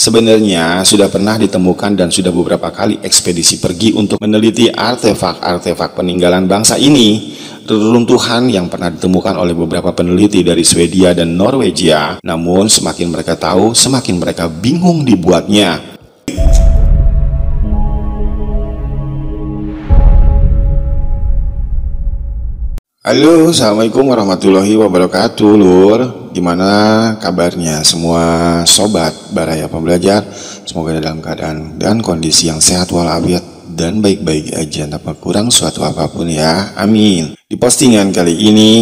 Sebenarnya sudah pernah ditemukan dan sudah beberapa kali ekspedisi pergi untuk meneliti artefak-artefak peninggalan bangsa ini. Reruntuhan yang pernah ditemukan oleh beberapa peneliti dari Swedia dan Norwegia. Namun semakin mereka tahu, semakin mereka bingung dibuatnya. Halo, assalamualaikum warahmatullahi wabarakatuh, Lur. Gimana kabarnya semua sobat Baraya Pembelajar? Semoga dalam keadaan dan kondisi yang sehat walafiat dan baik-baik aja, tanpa kurang suatu apapun ya. Amin. Di postingan kali ini,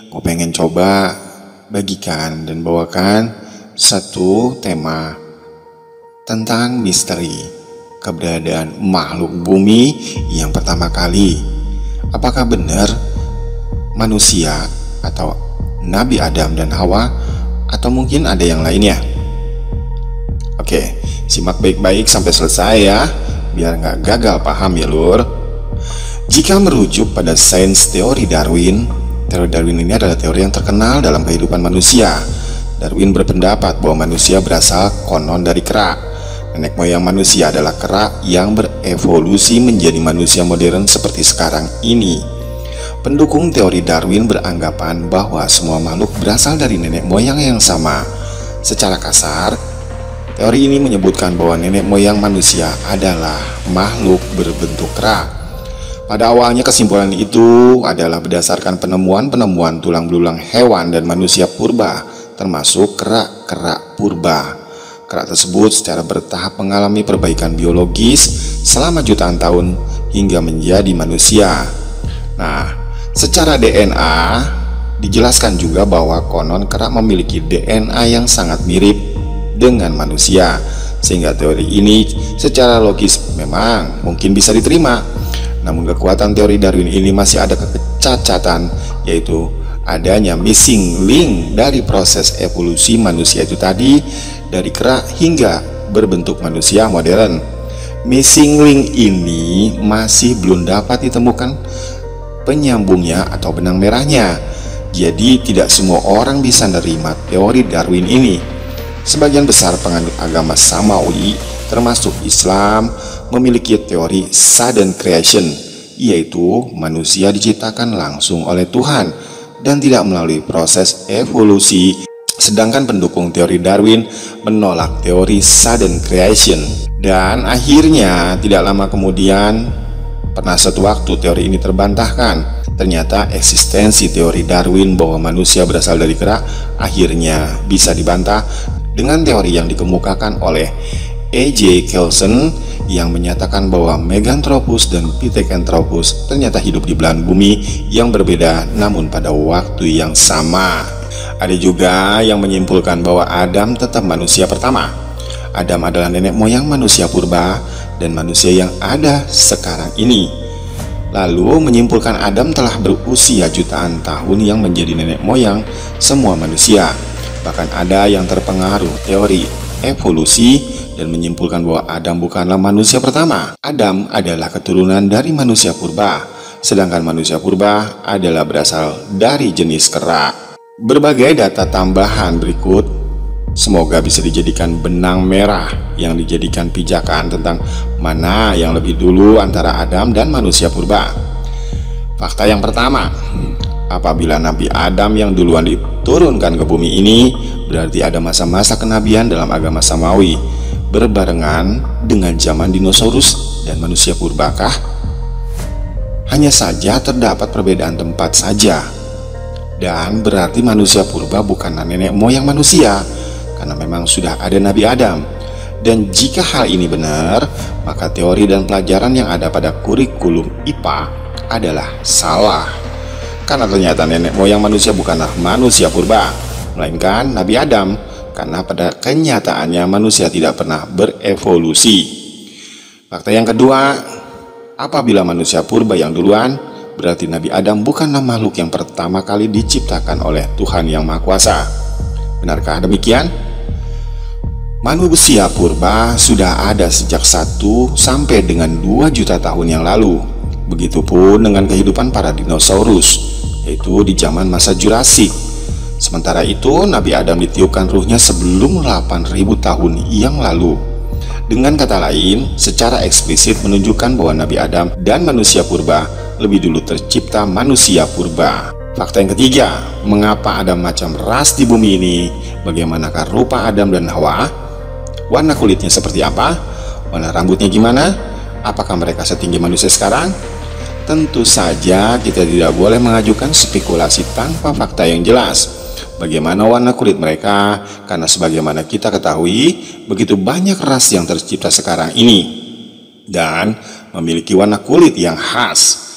gue pengen coba bagikan dan bawakan satu tema tentang misteri keberadaan makhluk bumi yang pertama kali. Apakah benar manusia atau Nabi Adam dan Hawa, atau mungkin ada yang lainnya? Oke, simak baik-baik sampai selesai ya, biar nggak gagal paham ya, Lur. Jika merujuk pada sains teori Darwin ini adalah teori yang terkenal dalam kehidupan manusia. Darwin berpendapat bahwa manusia berasal konon dari kera. Nenek moyang manusia adalah kera yang berevolusi menjadi manusia modern seperti sekarang ini. Pendukung teori Darwin beranggapan bahwa semua makhluk berasal dari nenek moyang yang sama. Secara kasar, teori ini menyebutkan bahwa nenek moyang manusia adalah makhluk berbentuk kera. Pada awalnya kesimpulan itu adalah berdasarkan penemuan-penemuan tulang belulang hewan dan manusia purba, termasuk kera-kera purba. Kera tersebut secara bertahap mengalami perbaikan biologis selama jutaan tahun hingga menjadi manusia. Nah, secara DNA dijelaskan juga bahwa konon kera memiliki DNA yang sangat mirip dengan manusia, sehingga teori ini secara logis memang mungkin bisa diterima. Namun kekuatan teori Darwin ini masih ada kecacatan, yaitu adanya missing link dari proses evolusi manusia itu tadi, dari kera hingga berbentuk manusia modern. Missing link ini masih belum dapat ditemukan penyambungnya atau benang merahnya. Jadi tidak semua orang bisa menerima teori Darwin ini. Sebagian besar penganut agama Samawi, termasuk Islam, memiliki teori sudden creation, yaitu manusia diciptakan langsung oleh Tuhan dan tidak melalui proses evolusi. Sedangkan pendukung teori Darwin menolak teori sudden creation. Dan akhirnya tidak lama kemudian, pernah suatu waktu teori ini terbantahkan. Ternyata eksistensi teori Darwin bahwa manusia berasal dari kera akhirnya bisa dibantah dengan teori yang dikemukakan oleh E.J. Kelsen yang menyatakan bahwa Meganthropus dan Pithecanthropus ternyata hidup di belahan bumi yang berbeda namun pada waktu yang sama. Ada juga yang menyimpulkan bahwa Adam tetap manusia pertama. Adam adalah nenek moyang manusia purba dan manusia yang ada sekarang ini. Lalu menyimpulkan Adam telah berusia jutaan tahun yang menjadi nenek moyang semua manusia. Bahkan ada yang terpengaruh teori evolusi dan menyimpulkan bahwa Adam bukanlah manusia pertama. Adam adalah keturunan dari manusia purba, sedangkan manusia purba adalah berasal dari jenis kera. Berbagai data tambahan berikut semoga bisa dijadikan benang merah yang dijadikan pijakan tentang mana yang lebih dulu antara Adam dan manusia purba. Fakta yang pertama, apabila Nabi Adam yang duluan diturunkan ke bumi ini, berarti ada masa-masa kenabian dalam agama Samawi berbarengan dengan zaman dinosaurus dan manusia purbakah? Hanya saja terdapat perbedaan tempat saja. Dan berarti manusia purba bukanlah nenek moyang manusia, karena memang sudah ada Nabi Adam. Dan jika hal ini benar, maka teori dan pelajaran yang ada pada kurikulum IPA adalah salah. Karena ternyata nenek moyang manusia bukanlah manusia purba, melainkan Nabi Adam. Karena pada kenyataannya manusia tidak pernah berevolusi. Fakta yang kedua, apabila manusia purba yang duluan, berarti Nabi Adam bukanlah makhluk yang pertama kali diciptakan oleh Tuhan Yang Maha Kuasa. Benarkah demikian? Manusia purba sudah ada sejak 1 sampai dengan 2 juta tahun yang lalu. Begitupun dengan kehidupan para dinosaurus, yaitu di zaman masa Jurassik. Sementara itu, Nabi Adam ditiupkan ruhnya sebelum 8.000 tahun yang lalu. Dengan kata lain, secara eksplisit menunjukkan bahwa Nabi Adam dan manusia purba lebih dulu tercipta manusia purba. Fakta yang ketiga, mengapa ada macam ras di bumi ini? Bagaimanakah rupa Adam dan Hawa? Warna kulitnya seperti apa? Warna rambutnya gimana? Apakah mereka setinggi manusia sekarang? Tentu saja kita tidak boleh mengajukan spekulasi tanpa fakta yang jelas. Bagaimana warna kulit mereka? Karena sebagaimana kita ketahui, begitu banyak ras yang tercipta sekarang ini dan memiliki warna kulit yang khas.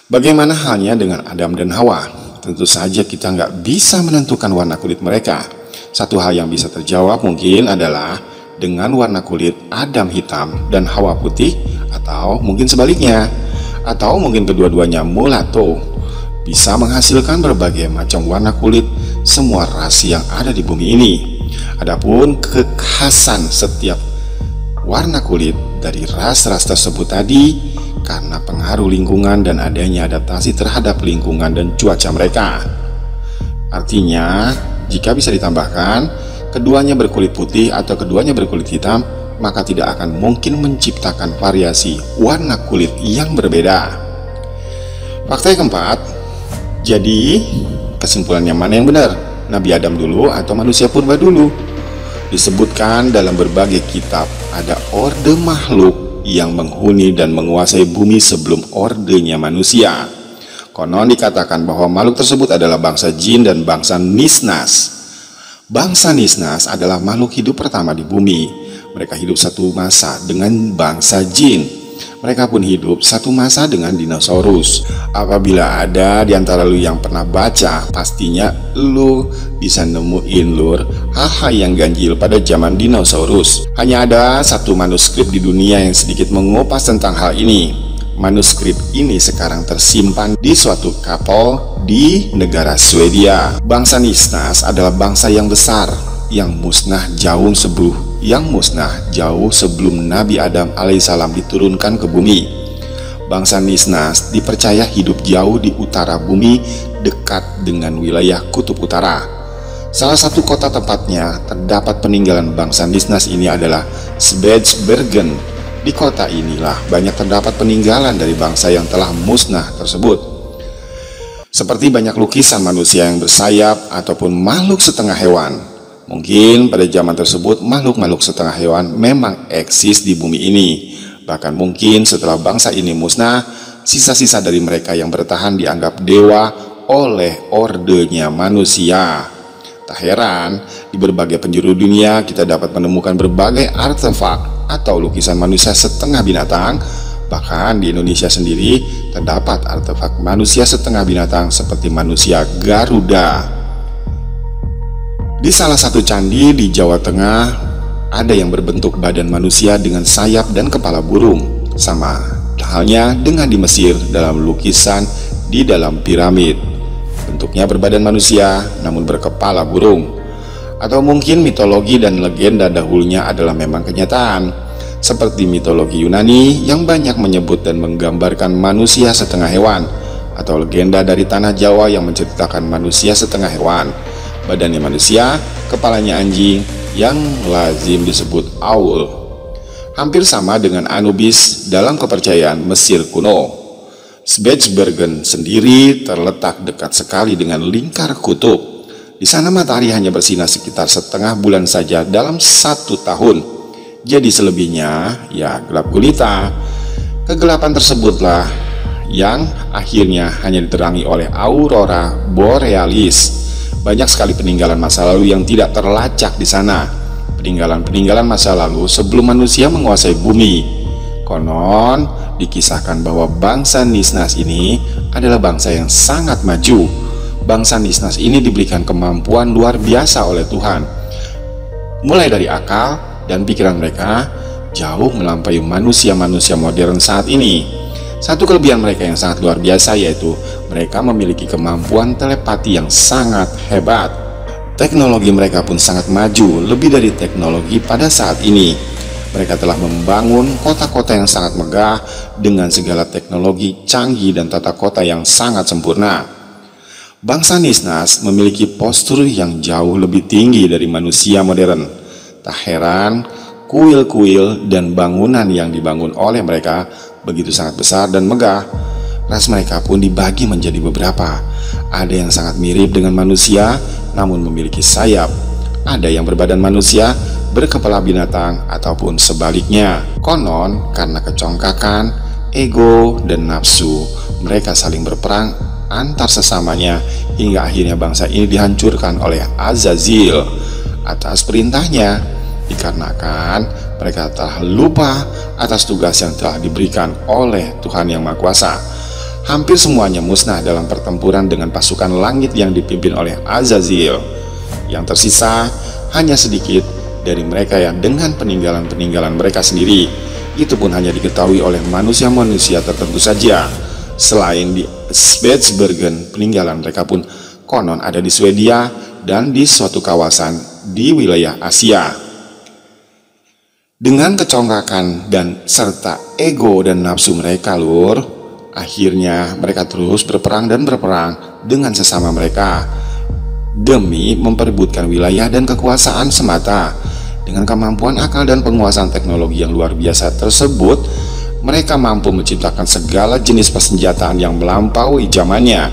Bagaimana halnya dengan Adam dan Hawa? Tentu saja kita nggak bisa menentukan warna kulit mereka. Satu hal yang bisa terjawab mungkin adalah dengan warna kulit Adam hitam dan Hawa putih, atau mungkin sebaliknya, atau mungkin kedua-duanya mulatto, bisa menghasilkan berbagai macam warna kulit semua ras yang ada di bumi ini. Adapun kekhasan setiap warna kulit dari ras-ras tersebut tadi karena pengaruh lingkungan dan adanya adaptasi terhadap lingkungan dan cuaca mereka. Artinya, jika bisa ditambahkan, keduanya berkulit putih atau keduanya berkulit hitam, maka tidak akan mungkin menciptakan variasi warna kulit yang berbeda. Fakta yang keempat, jadi kesimpulannya mana yang benar? Nabi Adam dulu atau manusia purba dulu? Disebutkan dalam berbagai kitab ada orde makhluk yang menghuni dan menguasai bumi sebelum ordenya manusia. Konon dikatakan bahwa makhluk tersebut adalah bangsa jin dan bangsa Nisnas. Bangsa Nisnas adalah makhluk hidup pertama di bumi. Mereka hidup satu masa dengan bangsa jin. Mereka pun hidup satu masa dengan dinosaurus. Apabila ada di antara lu yang pernah baca, pastinya lu bisa nemuin lur hal-hal yang ganjil pada zaman dinosaurus. Hanya ada satu manuskrip di dunia yang sedikit mengupas tentang hal ini. Manuskrip ini sekarang tersimpan di suatu kapal di negara Swedia. Bangsa Nisnas adalah bangsa yang besar yang musnah jauh sebelum Nabi Adam alaihissalam diturunkan ke bumi. Bangsa Nisnas dipercaya hidup jauh di utara bumi, dekat dengan wilayah kutub utara. Salah satu kota tempatnya terdapat peninggalan bangsa Nisnas ini adalah Spitsbergen. Di kota inilah banyak terdapat peninggalan dari bangsa yang telah musnah tersebut, seperti banyak lukisan manusia yang bersayap ataupun makhluk setengah hewan. Mungkin pada zaman tersebut makhluk-makhluk setengah hewan memang eksis di bumi ini. Bahkan mungkin setelah bangsa ini musnah, sisa-sisa dari mereka yang bertahan dianggap dewa oleh ordenya manusia. Tak heran, di berbagai penjuru dunia kita dapat menemukan berbagai artefak atau lukisan manusia setengah binatang. Bahkan di Indonesia sendiri terdapat artefak manusia setengah binatang seperti manusia Garuda. Di salah satu candi di Jawa Tengah ada yang berbentuk badan manusia dengan sayap dan kepala burung. Sama halnya dengan di Mesir dalam lukisan di dalam piramid. Bentuknya berbadan manusia namun berkepala burung. Atau mungkin mitologi dan legenda dahulunya adalah memang kenyataan. Seperti mitologi Yunani yang banyak menyebut dan menggambarkan manusia setengah hewan. Atau legenda dari tanah Jawa yang menceritakan manusia setengah hewan. Badannya manusia, kepalanya anjing yang lazim disebut Aul. Hampir sama dengan Anubis dalam kepercayaan Mesir kuno. Spitsbergen sendiri terletak dekat sekali dengan lingkar kutub. Di sana matahari hanya bersinar sekitar setengah bulan saja dalam 1 tahun. Jadi selebihnya ya gelap gulita. Kegelapan tersebutlah yang akhirnya hanya diterangi oleh aurora borealis. Banyak sekali peninggalan masa lalu yang tidak terlacak di sana. Peninggalan-peninggalan masa lalu sebelum manusia menguasai bumi. Konon dikisahkan bahwa bangsa Nisnas ini adalah bangsa yang sangat maju. Bangsa Nisnas ini diberikan kemampuan luar biasa oleh Tuhan. Mulai dari akal dan pikiran mereka jauh melampaui manusia-manusia modern saat ini. Satu kelebihan mereka yang sangat luar biasa yaitu mereka memiliki kemampuan telepati yang sangat hebat. Teknologi mereka pun sangat maju, lebih dari teknologi pada saat ini. Mereka telah membangun kota-kota yang sangat megah dengan segala teknologi canggih dan tata kota yang sangat sempurna. Bangsa Nisnas memiliki postur yang jauh lebih tinggi dari manusia modern. Tak heran, kuil-kuil dan bangunan yang dibangun oleh mereka begitu sangat besar dan megah. Ras mereka pun dibagi menjadi beberapa. Ada yang sangat mirip dengan manusia, namun memiliki sayap. Ada yang berbadan manusia, berkepala binatang, ataupun sebaliknya. Konon, karena kecongkakan, ego, dan nafsu, mereka saling berperang antar sesamanya hingga akhirnya bangsa ini dihancurkan oleh Azazil atas perintahnya, dikarenakan mereka telah lupa atas tugas yang telah diberikan oleh Tuhan Yang Maha Kuasa. Hampir semuanya musnah dalam pertempuran dengan pasukan langit yang dipimpin oleh Azazil. Yang tersisa hanya sedikit dari mereka yang dengan peninggalan-peninggalan mereka sendiri. Itu pun hanya diketahui oleh manusia-manusia tertentu saja. Selain di Spitsbergen, peninggalan mereka pun konon ada di Swedia dan di suatu kawasan di wilayah Asia. Dengan kecongkakan dan serta ego dan nafsu mereka, lur, akhirnya mereka terus berperang dengan sesama mereka demi memperebutkan wilayah dan kekuasaan semata. Dengan kemampuan akal dan penguasaan teknologi yang luar biasa tersebut, mereka mampu menciptakan segala jenis persenjataan yang melampaui zamannya.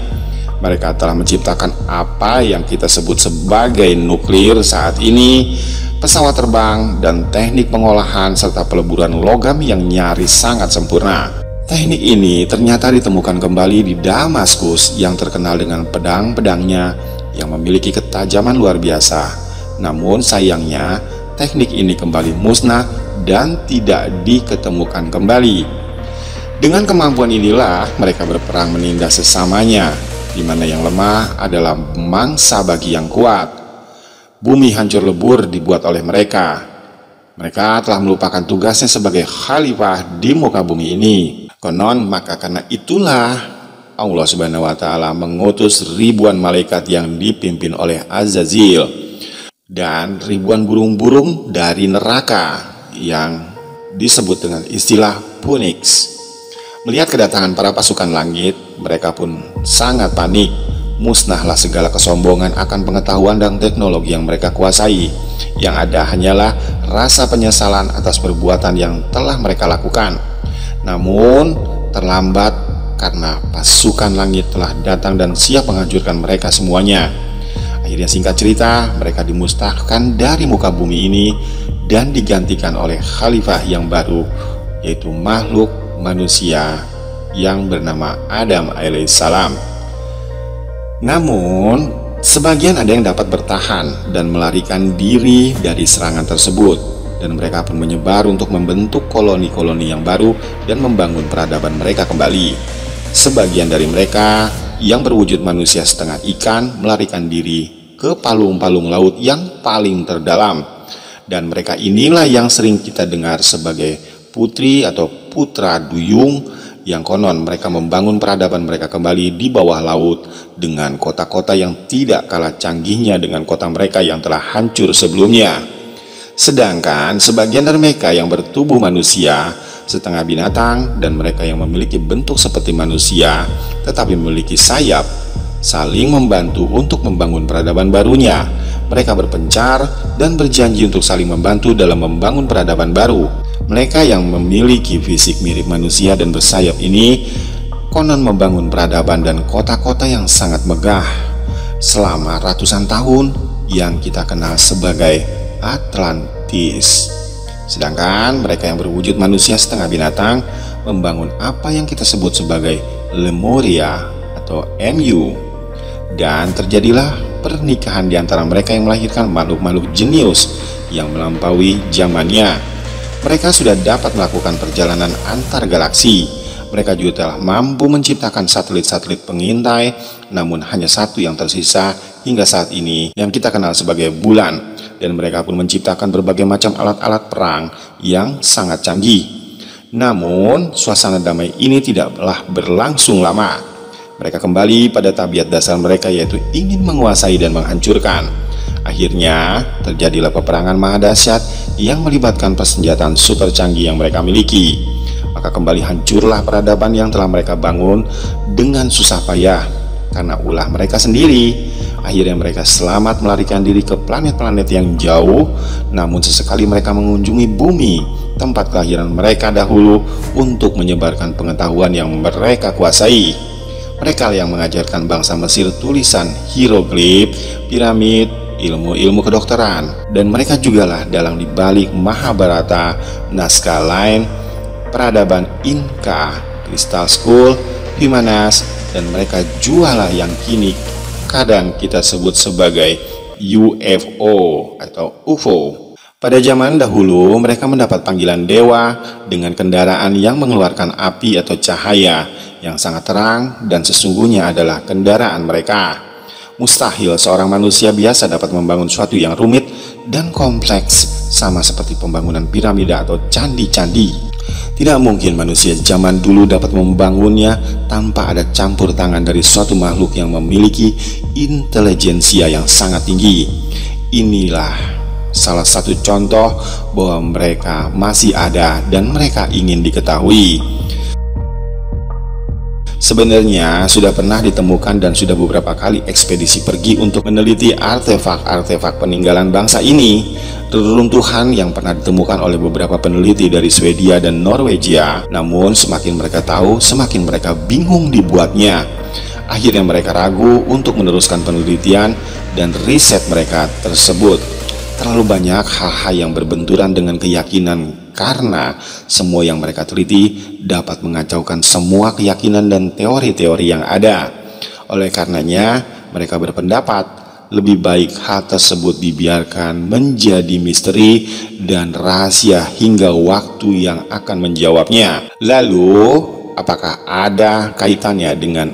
Mereka telah menciptakan apa yang kita sebut sebagai nuklir saat ini, pesawat terbang, dan teknik pengolahan serta peleburan logam yang nyaris sangat sempurna. Teknik ini ternyata ditemukan kembali di Damaskus yang terkenal dengan pedang-pedangnya yang memiliki ketajaman luar biasa. Namun sayangnya, teknik ini kembali musnah dan tidak diketemukan kembali. Dengan kemampuan inilah mereka berperang menindas sesamanya, di mana yang lemah adalah mangsa bagi yang kuat. Bumi hancur lebur dibuat oleh mereka. Mereka telah melupakan tugasnya sebagai khalifah di muka bumi ini. Konon maka karena itulah Allah Subhanahu wa Ta'ala mengutus ribuan malaikat yang dipimpin oleh Azazil dan ribuan burung-burung dari neraka yang disebut dengan istilah Phoenix. Melihat kedatangan para pasukan langit, mereka pun sangat panik. Musnahlah segala kesombongan akan pengetahuan dan teknologi yang mereka kuasai. Yang ada hanyalah rasa penyesalan atas perbuatan yang telah mereka lakukan. Namun terlambat karena pasukan langit telah datang dan siap menghancurkan mereka semuanya. Akhirnya singkat cerita, mereka dimusnahkan dari muka bumi ini dan digantikan oleh khalifah yang baru, yaitu makhluk manusia yang bernama Adam alaihissalam. Namun sebagian ada yang dapat bertahan dan melarikan diri dari serangan tersebut, dan mereka pun menyebar untuk membentuk koloni-koloni yang baru dan membangun peradaban mereka kembali. Sebagian dari mereka yang berwujud manusia setengah ikan melarikan diri ke palung-palung laut yang paling terdalam, dan mereka inilah yang sering kita dengar sebagai putri atau putra duyung, yang konon mereka membangun peradaban mereka kembali di bawah laut dengan kota-kota yang tidak kalah canggihnya dengan kota mereka yang telah hancur sebelumnya. Sedangkan sebagian dari mereka yang bertubuh manusia, setengah binatang, dan mereka yang memiliki bentuk seperti manusia tetapi memiliki sayap, saling membantu untuk membangun peradaban barunya. Mereka berpencar dan berjanji untuk saling membantu dalam membangun peradaban baru. Mereka yang memiliki fisik mirip manusia dan bersayap ini konon membangun peradaban dan kota-kota yang sangat megah selama ratusan tahun yang kita kenal sebagai Atlantis. Sedangkan mereka yang berwujud manusia setengah binatang membangun apa yang kita sebut sebagai Lemuria atau MU. Dan terjadilah pernikahan di antara mereka yang melahirkan makhluk-makhluk jenius yang melampaui zamannya. Mereka sudah dapat melakukan perjalanan antar galaksi. Mereka juga telah mampu menciptakan satelit-satelit pengintai, namun hanya satu yang tersisa hingga saat ini yang kita kenal sebagai bulan. Dan mereka pun menciptakan berbagai macam alat-alat perang yang sangat canggih. Namun suasana damai ini tidaklah berlangsung lama. Mereka kembali pada tabiat dasar mereka, yaitu ingin menguasai dan menghancurkan. Akhirnya terjadilah peperangan maha dahsyat yang melibatkan persenjataan super canggih yang mereka miliki. Maka kembali hancurlah peradaban yang telah mereka bangun dengan susah payah. karena ulah mereka sendiri. Akhirnya mereka selamat melarikan diri ke planet-planet yang jauh. Namun sesekali mereka mengunjungi bumi, tempat kelahiran mereka dahulu, untuk menyebarkan pengetahuan yang mereka kuasai. Mereka yang mengajarkan bangsa Mesir tulisan hieroglif, piramid, ilmu-ilmu kedokteran. Dan mereka jugalah dalang dibalik Mahabharata, naskah lain, peradaban Inka, Crystal School, Vimanas, dan mereka jualah yang kini kadang kita sebut sebagai UFO atau UFO. Pada zaman dahulu mereka mendapat panggilan dewa dengan kendaraan yang mengeluarkan api atau cahaya yang sangat terang, dan sesungguhnya adalah kendaraan mereka. Mustahil seorang manusia biasa dapat membangun suatu yang rumit dan kompleks sama seperti pembangunan piramida atau candi-candi. Tidak mungkin manusia zaman dulu dapat membangunnya tanpa ada campur tangan dari suatu makhluk yang memiliki intelijensia yang sangat tinggi. Inilah salah satu contoh bahwa mereka masih ada dan mereka ingin diketahui. Sebenarnya sudah pernah ditemukan dan sudah beberapa kali ekspedisi pergi untuk meneliti artefak-artefak peninggalan bangsa ini. Reruntuhan yang pernah ditemukan oleh beberapa peneliti dari Swedia dan Norwegia. Namun semakin mereka tahu, semakin mereka bingung dibuatnya. Akhirnya mereka ragu untuk meneruskan penelitian dan riset mereka tersebut. Terlalu banyak hal-hal yang berbenturan dengan keyakinan, karena semua yang mereka teliti dapat mengacaukan semua keyakinan dan teori-teori yang ada. Oleh karenanya mereka berpendapat lebih baik hal tersebut dibiarkan menjadi misteri dan rahasia hingga waktu yang akan menjawabnya. Lalu apakah ada kaitannya dengan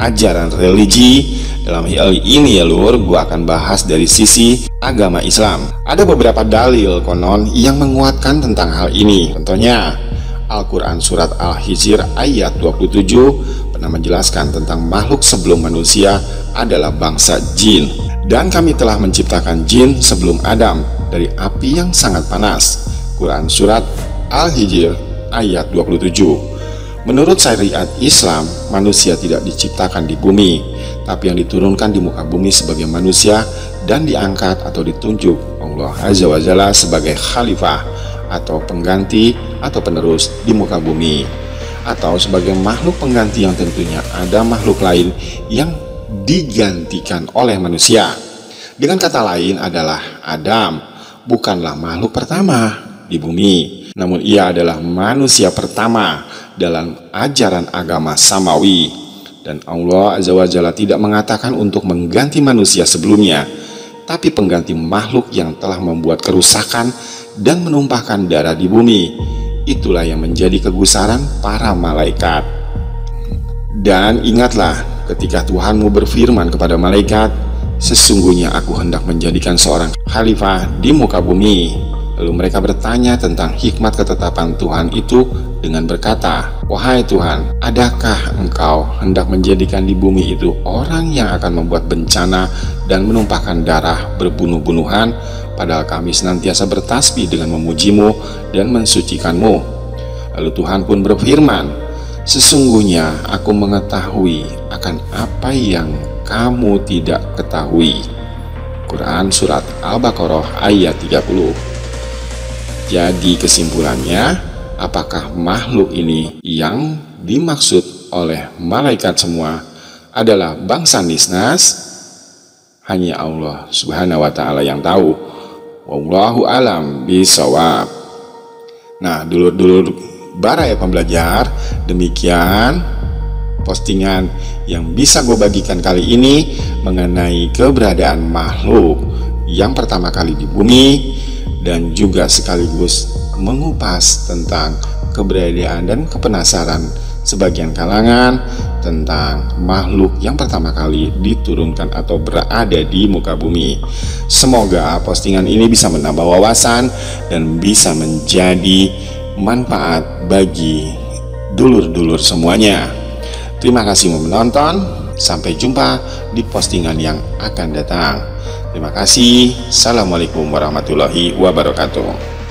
ajaran religi? Dalam hal ini ya lur, gua akan bahas dari sisi agama Islam. Ada beberapa dalil konon yang menguatkan tentang hal ini. Contohnya Al-Quran Surat Al-Hijr ayat 27 pernah menjelaskan tentang makhluk sebelum manusia adalah bangsa jin. Dan kami telah menciptakan jin sebelum Adam dari api yang sangat panas. Quran Surat Al-Hijr ayat 27. Menurut syariat Islam, manusia tidak diciptakan di bumi, tapi yang diturunkan di muka bumi sebagai manusia dan diangkat atau ditunjuk Allah Azza wa Jalla sebagai khalifah atau pengganti atau penerus di muka bumi, atau sebagai makhluk pengganti yang tentunya ada makhluk lain yang digantikan oleh manusia. Dengan kata lain adalah Adam bukanlah makhluk pertama di bumi, namun ia adalah manusia pertama dalam ajaran agama samawi. Dan Allah Azza wa Jalla tidak mengatakan untuk mengganti manusia sebelumnya, tapi pengganti makhluk yang telah membuat kerusakan dan menumpahkan darah di bumi. Itulah yang menjadi kegusaran para malaikat. Dan ingatlah ketika Tuhanmu berfirman kepada malaikat, sesungguhnya aku hendak menjadikan seorang khalifah di muka bumi. Lalu mereka bertanya tentang hikmat ketetapan Tuhan itu dengan berkata, wahai Tuhan, adakah engkau hendak menjadikan di bumi itu orang yang akan membuat bencana dan menumpahkan darah berbunuh-bunuhan, padahal kami senantiasa bertasbih dengan memujimu dan mensucikanmu. Lalu Tuhan pun berfirman, sesungguhnya aku mengetahui akan apa yang kamu tidak ketahui. Quran Surat Al-Baqarah ayat 30. Jadi kesimpulannya, apakah makhluk ini yang dimaksud oleh malaikat semua adalah bangsa Nisnas? Hanya Allah Subhanahu wa Ta'ala yang tahu. Wallahu alam bisawab. Nah, dulur-dulur Baraya Pembelajar, demikian postingan yang bisa gue bagikan kali ini mengenai keberadaan makhluk yang pertama kali di bumi, dan juga sekaligus mengupas tentang keberadaan dan kepenasaran sebagian kalangan tentang makhluk yang pertama kali diturunkan atau berada di muka bumi. Semoga postingan ini bisa menambah wawasan dan bisa menjadi manfaat bagi dulur-dulur semuanya. Terima kasih menonton, sampai jumpa di postingan yang akan datang. Terima kasih. Assalamualaikum warahmatullahi wabarakatuh.